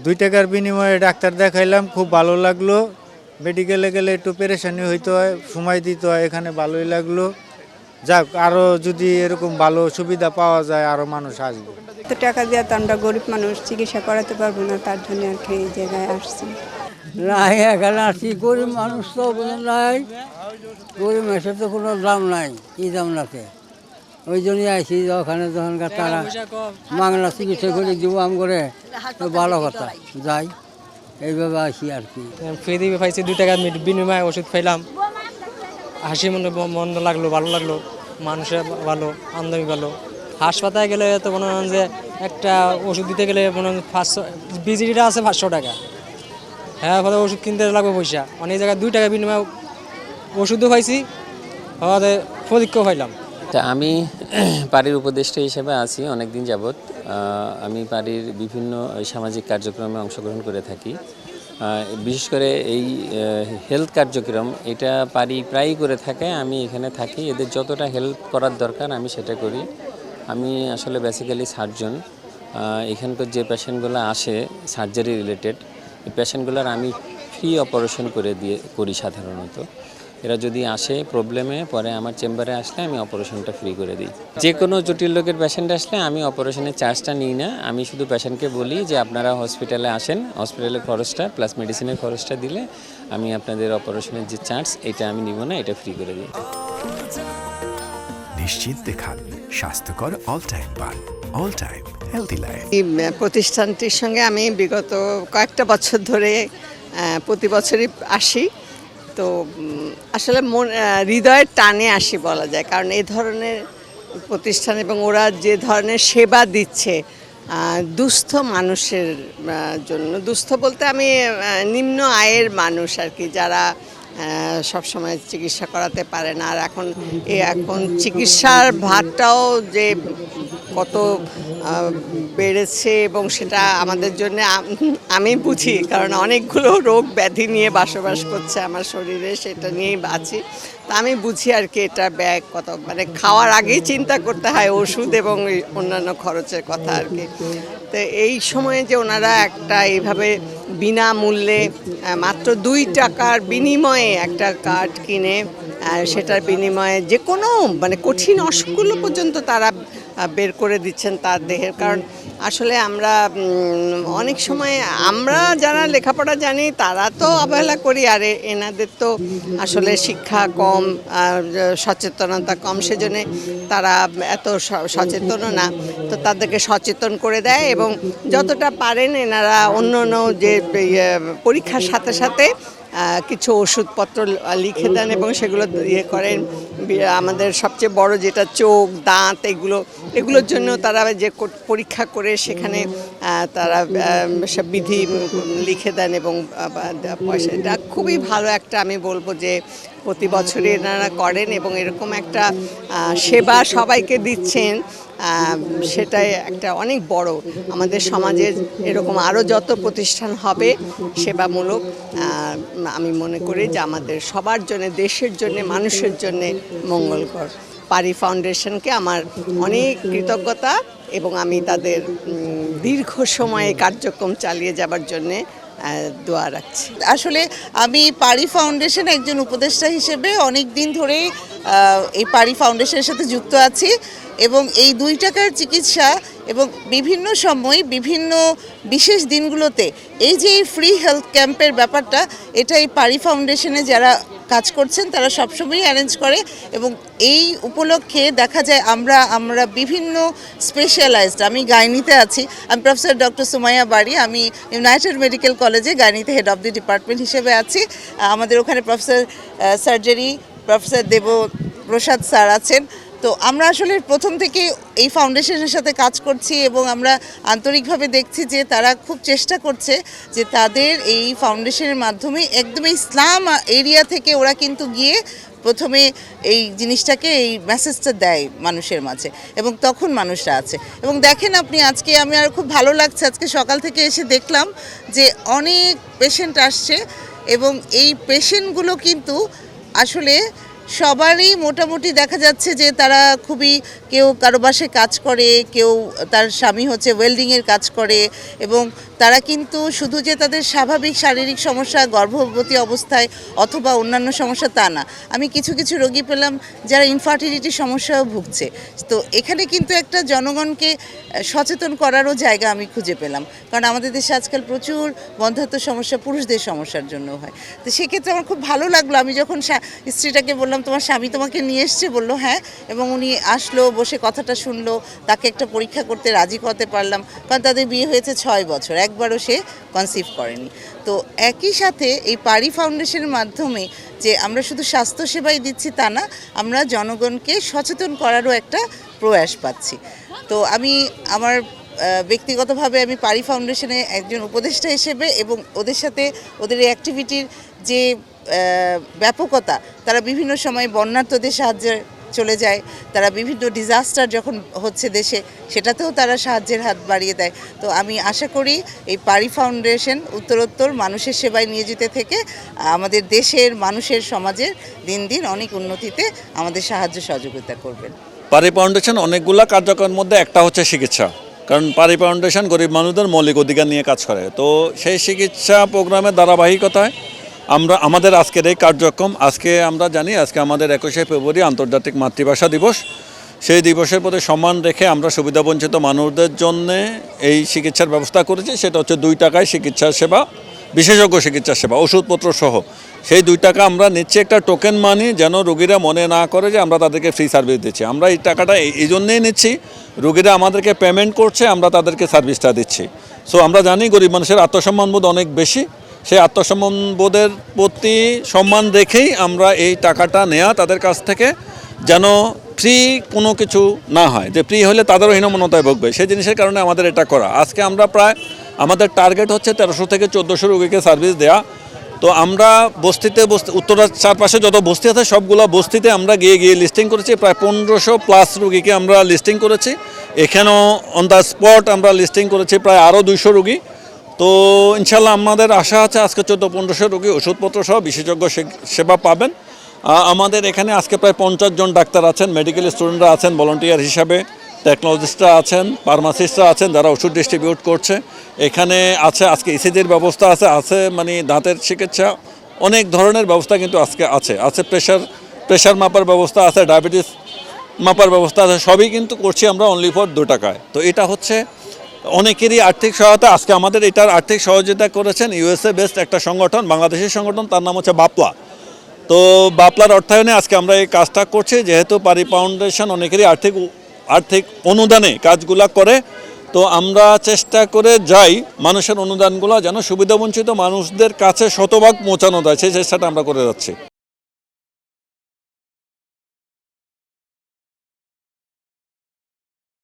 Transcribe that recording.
2 টাকার বিনিময়ে ডাক্তার দেখাইলাম, খুব ভালো লাগলো। মেডিকেলে গেলে একটু পেরেশানি হইতে হয়, সময় দিতে হয়, এখানে ভালোই লাগলো। যাক, আরও যদি এরকম ভালো সুবিধা পাওয়া যায় আরও মানুষ আসবে। তো টাকা দিয়ে তো আমরা গরিব মানুষ চিকিৎসা করাতে পারবো না, তার জন্য আর কি এই জায়গায় আসছি। নাই এখানে আসছি, গরিব মানুষ তো নাই, গরিব মানুষের তো কোনো দাম নাই, কি দাম রাখে, ওই জন্যই আইসি। ওখানে যখন তারা বাংলা চিকিৎসা করে দিব আম করে, তো ভালো কথা, যাই এইভাবে আসি আর কি। ফ্রি দিয়ে পাইছি, 2 টাকার বিনিময়ে ওষুধ পাইলাম, হাসি মনে লাগলো, ভালো লাগলো, মানুষের ভালো, আমদানি ভালো। হাসপাতালে গেলে তো মনে হয় যে একটা ওষুধ দিতে গেলে মনে হয় 500, বিজিটা আছে 500 টাকা, হ্যাঁ ফলে ওষুধ কিনতে লাগবে পয়সা। অনেক জায়গায় 2 টাকা বিনিময়ে ওষুধও পাইছি, হওয়াতে পরীক্ষাও পাইলাম। আমি পাড়ির উপদেষ্টা হিসেবে আছি অনেক দিন যাবৎ। আমি পাড়ির বিভিন্ন সামাজিক কার্যক্রমে অংশগ্রহণ করে থাকি। বিশেষ করে এই হেলথ কার্যক্রম এটা পাড়ি প্রায়ই করে থাকে। আমি এখানে থাকি, এদের যতটা হেল্প করার দরকার আমি সেটা করি। আমি আসলে বেসিক্যালি সার্জন। এখানকার যে পেশেন্টগুলো আসে সার্জারি রিলেটেড, এই পেশেন্টগুলোর আমি ফ্রি অপারেশন করি সাধারণত। এরা যদি আসে প্রবলেমে, পরে আমার চেম্বারে আসলে আমি অপারেশনটা ফ্রি করে দিই। যে কোনো জটিল রোগের পেশেন্ট আসলে আমি অপারেশনের চার্জটা নিই না। আমি শুধু পেশেন্টকে বলি যে আপনারা হসপিটালে আসেন, হসপিটালের খরচটা প্লাস মেডিসিনের খরচটা দিলে আমি আপনাদের অপারেশনের যে চার্জ এটা আমি নিব না, এটা ফ্রি করে দিই। নিশ্চিন্তে খান স্বাস্থ্যকর অল টাইম পান, অল টাইম হেলদি লাইফ। এই প্রতিষ্ঠানটির সঙ্গে আমি বিগত কয়েকটা বছর ধরে প্রতি বছরই আসি। তো আসলে হৃদয়ের টানে আসি বলা যায়, কারণ এই ধরনের প্রতিষ্ঠান এবং ওরা যে ধরনের সেবা দিচ্ছে দুস্থ মানুষের জন্য, দুস্থ বলতে আমি নিম্ন আয়ের মানুষ আর কি, যারা সবসময় চিকিৎসা করাতে পারে না। আর এখন চিকিৎসার ভারটাও যে কত বেড়েছে এবং সেটা আমাদের জন্য আমি বুঝি, কারণ অনেকগুলো রোগ ব্যাধি নিয়ে বসবাস করছে আমার শরীরে, সেটা নিয়েই বাঁচি। তা আমি বুঝি আর কি এটা ব্যয় কত, মানে খাওয়ার আগেই চিন্তা করতে হয় ওষুধ এবং অন্যান্য খরচের কথা আর কি। তো এই সময়ে যে ওনারা একটা এইভাবে বিনামূল্যে মাত্র 2 টাকার বিনিময়ে একটা কার্ড কিনে সেটার বিনিময়ে যে কোনো মানে কঠিন অসুখগুলো পর্যন্ত তারা বের করে দিচ্ছেন তার দেহের। কারণ আসলে আমরা অনেক সময় আমরা যারা লেখাপড়া জানি তারা তো অবহেলা করি, আর এনাদের তো আসলে শিক্ষা কম, সচেতনতা কম, সেজন্য তারা এত সচেতনও না। তো তাদেরকে সচেতন করে দেয় এবং যতটা পারেন এনারা অন্য যে পরীক্ষার সাথে সাথে কিছু ওষুধপত্র লিখে দেন এবং সেগুলো ইয়ে করেন। আমাদের সবচেয়ে বড় যেটা চোখ, দাঁত, এগুলোর জন্য তারা যে পরীক্ষা করে সেখানে তারা সব বিধি লিখে দেন এবং পয়সা, এটা খুবই ভালো একটা, আমি বলবো যে প্রতি বছরই এনারা করেন এবং এরকম একটা সেবা সবাইকে দিচ্ছেন, সেটাই একটা অনেক বড়। আমাদের সমাজে এরকম আরও যত প্রতিষ্ঠান হবে সেবামূলক, আমি মনে করি যে আমাদের সবার জন্য, দেশের জন্য, মানুষের জন্য মঙ্গলকর। পারি ফাউন্ডেশনকে আমার অনেক কৃতজ্ঞতা এবং আমি তাদের দীর্ঘ সময়ে কার্যক্রম চালিয়ে যাবার জন্যে দোয়া রাখছি। আসলে আমি পারি ফাউন্ডেশন একজন উপদেষ্টা হিসেবে অনেক দিন ধরে এই পারি ফাউন্ডেশনের সাথে যুক্ত আছি এবং এই 2 টাকার চিকিৎসা এবং বিভিন্ন সময় বিভিন্ন বিশেষ দিনগুলোতে এই যে ফ্রি হেলথ ক্যাম্পের ব্যাপারটা, এটা এই পারি ফাউন্ডেশনে যারা কাজ করছেন তারা সবসময়ই অ্যারেঞ্জ করে এবং এই উপলক্ষে দেখা যায় আমরা বিভিন্ন স্পেশালাইজড, আমি গাইনিতে আছি, আমি প্রফেসর ডক্টর সুমাইয়া বাড়ি, আমি ইউনাইটেড মেডিকেল কলেজে গাইনিতে হেড অফ দি ডিপার্টমেন্ট হিসেবে আছি। আমাদের ওখানে professor surgery professor Debprasad sir আছেন। তো আমরা আসলে প্রথম থেকে এই ফাউন্ডেশনের সাথে কাজ করছি এবং আমরা আন্তরিকভাবে দেখছি যে তারা খুব চেষ্টা করছে যে তাদের এই ফাউন্ডেশনের মাধ্যমে একদম ইসলাম এরিয়া থেকে ওরা কিন্তু গিয়ে প্রথমে এই জিনিসটাকে, এই মেসেজটা দেয় মানুষের মাঝে এবং তখন মানুষরা আছে। এবং দেখেন আপনি আজকে আমি আর খুব ভালো লাগছে, আজকে সকাল থেকে এসে দেখলাম যে অনেক পেশেন্ট আসছে এবং এই পেশেন্টগুলো কিন্তু আসলে সবারই মোটামুটি দেখা যাচ্ছে যে তারা খুবই, কেউ কারো বাসায় কাজ করে, কেউ তার স্বামী হচ্ছে ওয়েল্ডিংয়ের কাজ করে, এবং তারা কিন্তু শুধু যে তাদের স্বাভাবিক শারীরিক সমস্যা গর্ভবতী অবস্থায় অথবা অন্যান্য সমস্যা তা না, আমি কিছু কিছু রোগী পেলাম যারা ইনফার্টিলিটি সমস্যাও ভুগছে। তো এখানে কিন্তু একটা জনগণকে সচেতন করারও জায়গা আমি খুঁজে পেলাম, কারণ আমাদের দেশে আজকাল প্রচুর বন্ধ্যাত্ব সমস্যা পুরুষদের সমস্যার জন্য হয়। তো সেক্ষেত্রে আমার খুব ভালো লাগলো, আমি যখন স্ত্রীটাকে বললাম তোমার স্বামী তোমাকে নিয়ে এসছে, বললো হ্যাঁ, এবং উনি আসলো, বসে কথাটা শুনলো, তাকে একটা পরীক্ষা করতে রাজি করতে পারলাম, কারণ তাদের বিয়ে হয়েছে 6 বছর, একবারও সে কনসিভ করেনি। তো একই সাথে এই পারি ফাউন্ডেশনের মাধ্যমে যে আমরা শুধু স্বাস্থ্যসেবাই দিচ্ছি তা না, আমরা জনগণকে সচেতন করারও একটা প্রয়াস পাচ্ছি। তো আমি আমার ব্যক্তিগতভাবে আমি পারি ফাউন্ডেশনে একজন উপদেষ্টা হিসেবে, এবং ওদের সাথে ওদের এই অ্যাক্টিভিটির যে ব্যাপকতা, তারা বিভিন্ন সময় বন্যার্তদের সাহায্যে চলে যায়, তারা বিভিন্ন ডিজাস্টার যখন হচ্ছে দেশে সেটাতেও তারা সাহায্যের হাত বাড়িয়ে দেয়। তো আমি আশা করি এই পারি ফাউন্ডেশন উত্তরোত্তর মানুষের সেবায় নিয়োজিত থেকে আমাদের দেশের মানুষের সমাজের দিন দিন অনেক উন্নতিতে আমাদের সাহায্য সহযোগিতা করবেন। পারি ফাউন্ডেশন অনেকগুলা কার্যক্রমের মধ্যে একটা হচ্ছে চিকিৎসা, কারণ পারি ফাউন্ডেশন গরিব মানুষদের মৌলিক অধিকার নিয়ে কাজ করে। তো সেই চিকিৎসা প্রোগ্রামের ধারাবাহিকতায় আমরা আমাদের আজকের এই কার্যক্রম, আজকে আমরা জানি আজকে আমাদের 21শে ফেব্রুয়ারি আন্তর্জাতিক মাতৃভাষা দিবস। সেই দিবসের প্রতি সম্মান রেখে আমরা সুবিধাবঞ্চিত মানুষদের জন্য এই চিকিৎসার ব্যবস্থা করেছি। সেটা হচ্ছে 2 টাকায় চিকিৎসা সেবা, বিশেষজ্ঞ চিকিৎসা সেবা, ওষুধপত্র সহ। সেই 2 টাকা আমরা নিচ্ছি একটা টোকেন মানি, যেন রোগীরা মনে না করে যে আমরা তাদেরকে ফ্রি সার্ভিস দিচ্ছি। আমরা এই টাকাটা এই জন্যেই নিচ্ছি, রোগীরা আমাদেরকে পেমেন্ট করছে, আমরা তাদেরকে সার্ভিসটা দিচ্ছি। সো আমরা জানি গরিব মানুষের আত্মসম্মানবোধ অনেক বেশি, সেই আত্মসম্মানবোধের প্রতি সম্মান রেখেই আমরা এই টাকাটা নেওয়া তাদের কাছ থেকে, যেন ফ্রি কোনো কিছু না হয়, যে ফ্রি হলে তাদেরও হীনমন্যতায় ভুগবে, সেই জিনিসের কারণে আমাদের এটা করা। আজকে আমরা প্রায়, আমাদের টার্গেট হচ্ছে 1300 থেকে 1400 রোগীকে সার্ভিস দেওয়া। তো আমরা বস্তিতে উত্তরার চারপাশে যত বস্তি আছে সবগুলো বস্তিতে আমরা গিয়ে লিস্টিং করেছি, প্রায় 1500+ রোগীকে আমরা লিস্টিং করেছি। এখানেও অন দ্য স্পট আমরা লিস্টিং করেছি প্রায় আরও 200 রোগী। তো ইনশাল্লাহ আমাদের আশা আছে আজকে 1400-1500 রোগী ওষুধপত্র সহ বিশেষজ্ঞ সেবা পাবেন। আমাদের এখানে আজকে প্রায় 50 জন ডাক্তার আছেন, মেডিকেল স্টুডেন্টরা আছেন ভলান্টিয়ার হিসাবে, টেকনোলজিস্টরা আছেন, ফার্মাসিস্টরা আছেন যারা ওষুধ ডিস্ট্রিবিউট করছে। এখানে আছে আজকে ইসিজির ব্যবস্থা আছে মানে দাঁতের চিকিৎসা, অনেক ধরনের ব্যবস্থা কিন্তু আজকে আছে প্রেশার মাপার ব্যবস্থা আছে, ডায়াবেটিস মাপার ব্যবস্থা আছে, সবই কিন্তু করছি আমরা অনলি ফর 2 টাকায়। তো এটা হচ্ছে অনেকেরই আর্থিক সহায়তা। আজকে আমাদের এটার আর্থিক সহযোগিতা করেছেন ইউএসএ বেসড একটা সংগঠন, বাংলাদেশের সংগঠন, তার নাম হচ্ছে বাপলা। তো বাপলার অর্থায়নে আজকে আমরা এই কাজটা করছি, যেহেতু পারি ফাউন্ডেশন অনেকেরই আর্থিক অনুদানে কাজগুলা করে। তো আমরা চেষ্টা করে যাই মানুষের অনুদানগুলো যেন সুবিধাবঞ্চিত মানুষদের কাছে শতভাগ পৌঁছানো যায়, সেই চেষ্টাটা আমরা করে যাচ্ছি।